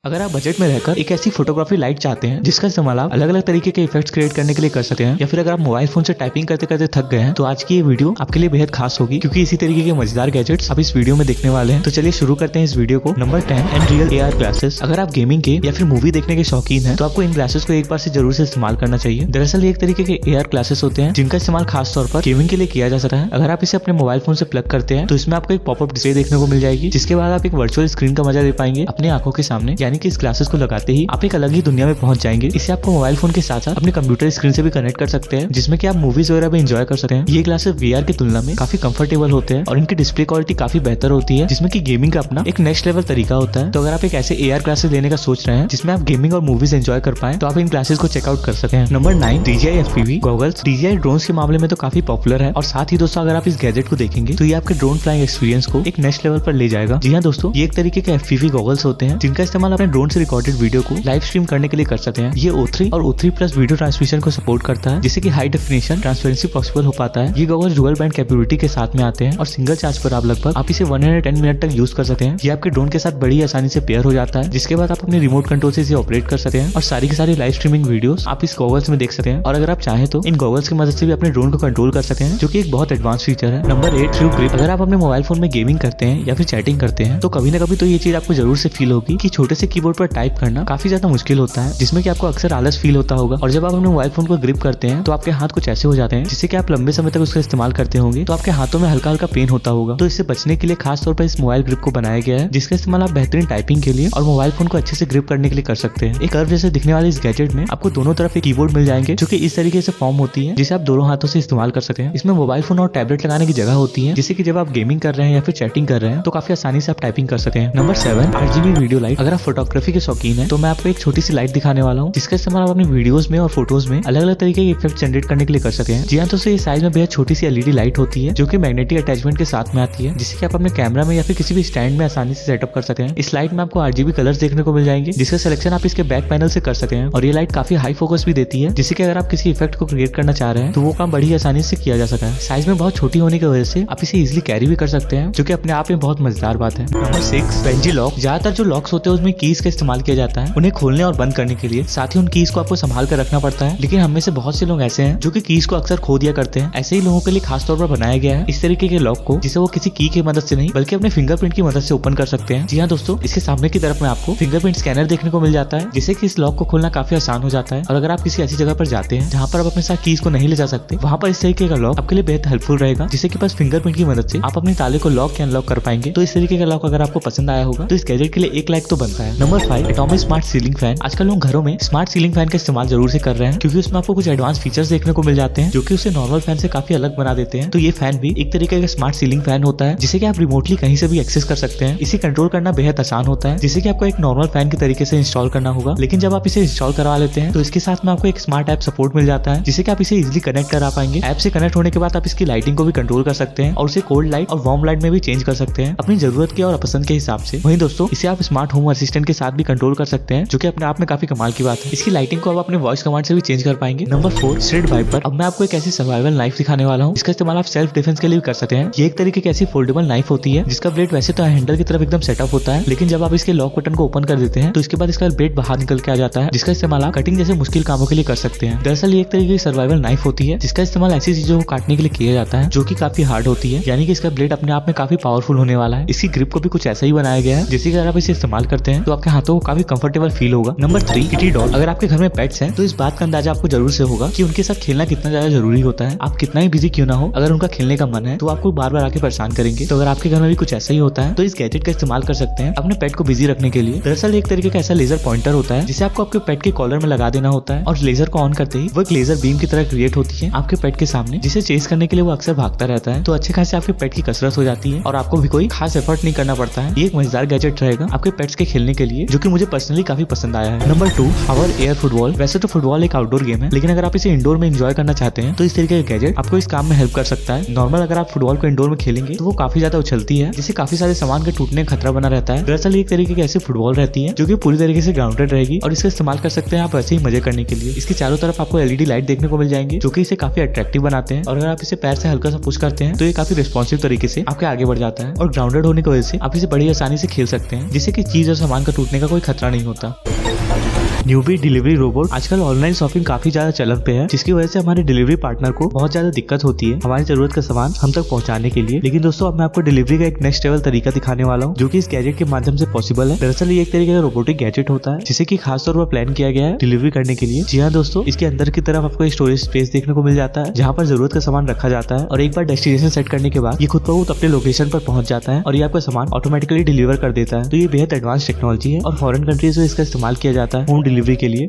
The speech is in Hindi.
अगर आप बजट में रहकर एक ऐसी फोटोग्राफी लाइट चाहते हैं जिसका इस्तेमाल आप अलग अलग तरीके के इफेक्ट्स क्रिएट करने के लिए कर सकते हैं, या फिर अगर आप मोबाइल फोन से टाइपिंग करते करते थक गए हैं, तो आज की ये वीडियो आपके लिए बेहद खास होगी, क्योंकि इसी तरीके के मजेदार गैजेट्स आप इस वीडियो में देखने वाले हैं। तो चलिए शुरू करते हैं इस वीडियो को। Number 10, एनरियल AR glasses. अगर आप गेमिंग के या फिर मूवी देखने के शौकीन हैं, तो आपको इन ग्लासेस को एक बार से जरूर से इस्तेमाल करना चाहिए। दरअसल ये एक तरीके के AR ग्लासेस होते हैं जिनका इस्तेमाल खास तौर पर गेमिंग के लिए किया जा सकता है। अगर आप इसे अपने मोबाइल फोन से प्लग करते हैं तो इसमें आपको एक पॉपअप डिस्प्ले देखने को मिल जाएगी, जिसके बाद आप एक वर्चुअल स्क्रीन का मजा ले पाएंगे अपनी आंखों के सामने। यानी कि इस ग्लासेस को लगाते ही आप एक अलग ही दुनिया में पहुंच जाएंगे। इसे आपको मोबाइल फोन के साथ साथ अपने कंप्यूटर स्क्रीन से भी कनेक्ट कर सकते हैं, जिसमें कि आप मूवीज वगैरह भी एंजॉय कर सकते हैं। ये ग्लासेस VR की तुलना में काफी कंफर्टेबल होते हैं और इनकी डिस्प्ले क्वालिटी काफी बेहतर होती है, जिसमें कि गेमिंग का अपना एक नेक्स्ट लेवल तरीका होता है। तो अगर आप एक ऐसे AR ग्लासेस लेने का सोच रहे हैं जिसमें आप गेमिंग और मूवीज एंजॉय कर पाए, तो आप इन ग्लासेस को चेकआउट कर सकते हैं। Number 9, DJI FPV goggles. DJI drones के मामले में तो काफी पॉपुलर है, और साथ ही दोस्तों अगर आप इस गैजेट को देखेंगे तो ये आपके ड्रोन फ्लाइंग एक्सपीरियंस को एक नेक्स्ट लेवल पर ले जाएगा। जी हाँ दोस्तों, ये एक तरीके के FPV गॉगल्स होते हैं जिनका इस्तेमाल अपने ड्रोन से रिकॉर्डेड वीडियो को लाइव स्ट्रीम करने के लिए कर सकते हैं। ये O3 और O3+ वीडियो ट्रांसमिशन को सपोर्ट करता है, जिससे कि हाई डेफिनेशन ट्रांसपेरेंसी पॉसिबल हो पाता है। ये गॉगल्स डुअल बैंड कैपेबिलिटी के साथ में आते हैं और सिंगल चार्ज पर आप इसे 110 मिनट तक यूज कर सकते हैं। ये आपके ड्रोन के साथ बड़ी आसानी से पेयर हो जाता है, जिसके बाद आप अपने रिमोट कंट्रोल से इसे ऑपरेट कर सकते हैं और सारी की सारी लाइव स्ट्रीमिंग वीडियोस आप इस गॉगल्स में देख सकते हैं। और अगर आप चाहें तो इन गॉगल्स की मदद से भी अपने ड्रोन को कंट्रोल कर सकते हैं, जो कि एक बहुत एडवांस फीचर है। Number 8, true grip. अगर आप अपने मोबाइल फोन में गेमिंग करते हैं या फिर चैटिंग करते हैं, तो कभी ना कभी तो ये चीज आपको जरूर से फील होगी कि छोटे से कीबोर्ड पर टाइप करना काफी ज्यादा मुश्किल होता है, जिसमें कि आपको अक्सर आलस फील होता होगा। और जब आप अपने मोबाइल फोन को ग्रिप करते हैं तो आपके हाथ कुछ ऐसे हो जाते हैं जिससे कि आप लंबे समय तक उसका इस्तेमाल करते होंगे, तो आपके हाथों में हल्का हल्का पेन होता होगा। तो इससे बचने के लिए खास तौर पर इस मोबाइल ग्रिप को बनाया गया है, जिसका इस्तेमाल आप बेहतरीन टाइपिंग के लिए और मोबाइल फोन को अच्छे से ग्रिप करने के लिए कर सकते हैं। एक कर्व जैसे दिखने वाले इस गैजेट में आपको दोनों तरफ एक कीबोर्ड मिल जाएंगे, जो कि इस तरीके से फॉर्म होती है, जिसे आप दोनों हाथों से इस्तेमाल कर सकते हैं। इसमें मोबाइल फोन और टैबलेट लगाने की जगह होती है, जिससे कि जब आप गेमिंग कर रहे हैं या फिर चैटिंग कर रहे हैं तो काफी आसानी से आप टाइपिंग कर सकते हैं। Number 7, RGB video light. अगर आप फोटोग्राफी के शौकीन है तो मैं आपको एक छोटी सी लाइट दिखाने वाला हूँ, जिसका इस्तेमाल आप अपनी वीडियोस में और फोटोज में अलग अलग तरीके के इफेक्ट जनरेट करने के लिए कर सकते हैं। जी हाँ दोस्तों, ये साइज में बेहद छोटी सी LED लाइट होती है, जो कि मैग्नेटिक अटैचमेंट के साथ में आती है, जिससे कि आप अपने कैमरा में या फिर किसी भी स्टैंड में आसानी से सेटअप कर सकते हैं। इस लाइट में आपको RGB कलर्स देखने को मिल जाएंगे, जिसका सिलेक्शन आप इसके बैक पैनल से कर सकते हैं। और ये लाइट काफी हाई फोकस भी देती है, जिससे कि अगर आप किसी इफेक्ट को क्रिएट करना चाह रहे हैं तो वो काम बड़ी आसानी से किया जा सकता है। साइज में बहुत छोटी होने की वजह से आप इसे इजिली कैरी भी कर सकते हैं, जो कि अपने आप में बहुत मजेदार बात है। Number 6, pansy lock. ज्यादातर जो लॉक्स होते हैं उसमें कीज का इस्तेमाल किया जाता है उन्हें खोलने और बंद करने के लिए। साथ ही उन कीज को आपको संभाल कर रखना पड़ता है, लेकिन हम में से बहुत से लोग ऐसे हैं जो कि कीज को अक्सर खो दिया करते हैं। ऐसे ही लोगों के लिए खास तौर पर बनाया गया है इस तरीके के लॉक को, जिसे वो किसी की मदद से नहीं बल्कि अपने फिंगरप्रिंट की मदद से ओपन कर सकते हैं। जी हाँ दोस्तों, इसके सामने की तरफ में आपको फिंगरप्रिंट स्कैनर देखने को मिल जाता है, जिससे कि इस लॉक को खोलना काफी आसान हो जाता है। और अगर आप किसी ऐसी जगह पर जाते हैं जहाँ पर आप अपने साथ कीज को नहीं ले जा सकते, वहाँ पर इस तरीके का लॉक आपके लिए बेहद हेल्पफुल रहेगा, जिससे कि बस फिंगरप्रिंट की मदद से आप अपने ताले को लॉक या अनलॉक कर पाएंगे। तो इस तरीके का लॉक अगर आपको पसंद आया होगा तो इस गैजेट के लिए एक लाइक तो बनता है। Number 5, atomic smart ceiling fan. आजकल लोग घरों में स्मार्ट सीलिंग फैन का इस्तेमाल जरूर से कर रहे हैं, क्योंकि उसमें आपको कुछ एडवांस फीचर्स देखने को मिल जाते हैं जो कि उसे नॉर्मल फैन से काफी अलग बना देते हैं। तो ये फैन भी एक तरीके का स्मार्ट सीलिंग फैन होता है, जिसे कि आप रिमोटली कहीं से भी एक्सेस कर सकते हैं। इसे कंट्रोल करना बेहद आसान होता है, जिसे कि आपको एक नॉर्मल फैन के तरीके से इंस्टॉल करना होगा। लेकिन जब आप इसे इंस्टॉल करवा लेते हैं तो इसके साथ में आपको एक स्मार्ट ऐप सपोर्ट मिल जाता है, जिसे कि आप इसे इजीली कनेक्ट करा पाएंगे। ऐप से कनेक्ट होने के बाद आप इसकी लाइटिंग को भी कंट्रोल कर सकते हैं और उसे कोल्ड लाइट और वार्म लाइट में भी चेंज कर सकते हैं अपनी जरूरत के और पसंद के हिसाब से। वहीं दोस्तों, इसे आप स्मार्ट होम असिस्टेंट के साथ भी कंट्रोल कर सकते हैं, जो कि अपने आप में काफी कमाल की बात है। इसकी लाइटिंग को आप अपने वॉइस कमांड से भी चेंज कर पाएंगे। Number 4, shred wiper. अब मैं आपको एक ऐसी सर्वाइवल नाइफ दिखाने वाला हूँ, इसका इस्तेमाल आप सेल्फ डिफेंस के लिए भी कर सकते हैं। ये एक तरीके की ऐसी फोल्डेबल नाइफ होती है जिसका ब्लेड वैसे तो हैंडल की तरफ एकदम सेटअप होता है, लेकिन जब आप इसके लॉक बटन को ओपन कर देते हैं तो इसके बाद इसका ब्लेड बाहर निकल के आ जाता है, जिसका इस्तेमाल आप कटिंग जैसे मुश्किल कामों के लिए कर सकते हैं। दरअसल ये एक तरीके की सर्वाइवल नाइफ होती है जिसका इस्तेमाल ऐसी चीजों को काटने के लिए किया जाता है जो कि काफी हार्ड होती है, यानी कि इसका ब्लेड अपने आप में काफी पावरफुल होने वाला है। इसकी ग्रिप को भी कुछ ऐसा ही बनाया गया है, जैसे कि अगर आप इसे इस्तेमाल करते हैं तो आपके हाथों को काफी कंफर्टेबल फील होगा। Number 3, kitty doll. अगर आपके घर में पेट्स हैं तो इस बात का अंदाजा आपको जरूर से होगा कि उनके साथ खेलना कितना ज्यादा जरूरी होता है। आप कितना ही बिजी क्यों ना हो, अगर उनका खेलने का मन है तो आपको बार बार आके परेशान करेंगे। तो अगर आपके घर में भी कुछ ऐसा ही होता है तो इस गैजेट का इस्तेमाल कर सकते हैं अपने पेट को बिजी रखने के लिए। दरअसल एक तरीके का ऐसा लेजर पॉइंटर होता है जिसे आपको आपके पेट के कॉलर में लगा देना होता है, और लेजर को ऑन करते ही वो एक लेजर बीम की तरह क्रिएट होती है आपके पेट के सामने, जिसे चेस करने के लिए वो अक्सर भागता रहता है। तो अच्छे खासे आपके पेट की कसरत हो जाती है और आपको भी कोई खास एफर्ट नहीं करना पड़ता है। ये एक मजेदार गैजेट रहेगा आपके पेट्स के खेलने के लिए, जो कि मुझे पर्सनली काफी पसंद आया है। नंबर 2, हावर एयर फुटबॉल। वैसे तो फुटबॉल एक आउटडोर गेम है, लेकिन अगर आप इसे इंडोर में एंजॉय करना चाहते हैं तो इस तरीके का गैजेट आपको इस काम में हेल्प कर सकता है। नॉर्मल अगर आप फुटबॉल को इंडोर में खेलेंगे तो वो काफी ज्यादा उछलती है, जिससे काफी सारे सामान के टूटने का खतरा बना रहता है। दरअसल एक तरीके की ऐसी फुटबॉल रहती है जो कि पूरी तरीके से ग्राउंडेड रहेगी और इसका इस्तेमाल कर सकते हैं आप ऐसे ही मजे करने के लिए। इसके चारों तरफ आपको LED लाइट देखने को मिल जाएंगे, जो कि इसे काफी अट्रैक्टिव बनाते हैं। और अगर आप इसे पैर से हल्का सा पुश करते हैं तो ये काफी रिस्पॉन्सिव तरीके से आपके आगे बढ़ जाता है, और ग्राउंडेड होने की वजह से आप इसे बड़ी आसानी से खेल सकते हैं, जिससे कि चीज और सामान का टूटने का कोई खतरा नहीं होता। Newbie delivery robot. आजकल ऑनलाइन शॉपिंग काफी ज्यादा चलन पे है, जिसकी वजह से हमारे डिलीवरी पार्टनर को बहुत ज्यादा दिक्कत होती है हमारी जरूरत का सामान हम तक पहुंचाने के लिए। लेकिन दोस्तों, अब मैं आपको डिलीवरी का एक नेक्स्ट लेवल तरीका दिखाने वाला हूं, जो कि इस गैजेट के माध्यम से पॉसिबल है। दरअसल ये एक तरीके का रोबोटिक गैजेट होता है, जिसे की खास तौर पर प्लान किया गया है डिलीवरी करने के लिए। जी हाँ दोस्तों, इसके अंदर की तरफ आपको स्टोरेज स्पेस देखने को मिल जाता है, जहाँ पर जरूरत का सामान रखा जाता है, और एक बार डेस्टिनेशन सेट करने के बाद ये खुद ब खुद अपने लोकेशन पर पहुंच जाता है और ये आपका सामान ऑटोमेटिकली डिलीवर कर देता है। तो ये बेहद एडवांस टेक्नोलॉजी है और फॉरेन कंट्रीज में इसका इस्तेमाल किया जाता है होम डिलीवरी के लिए।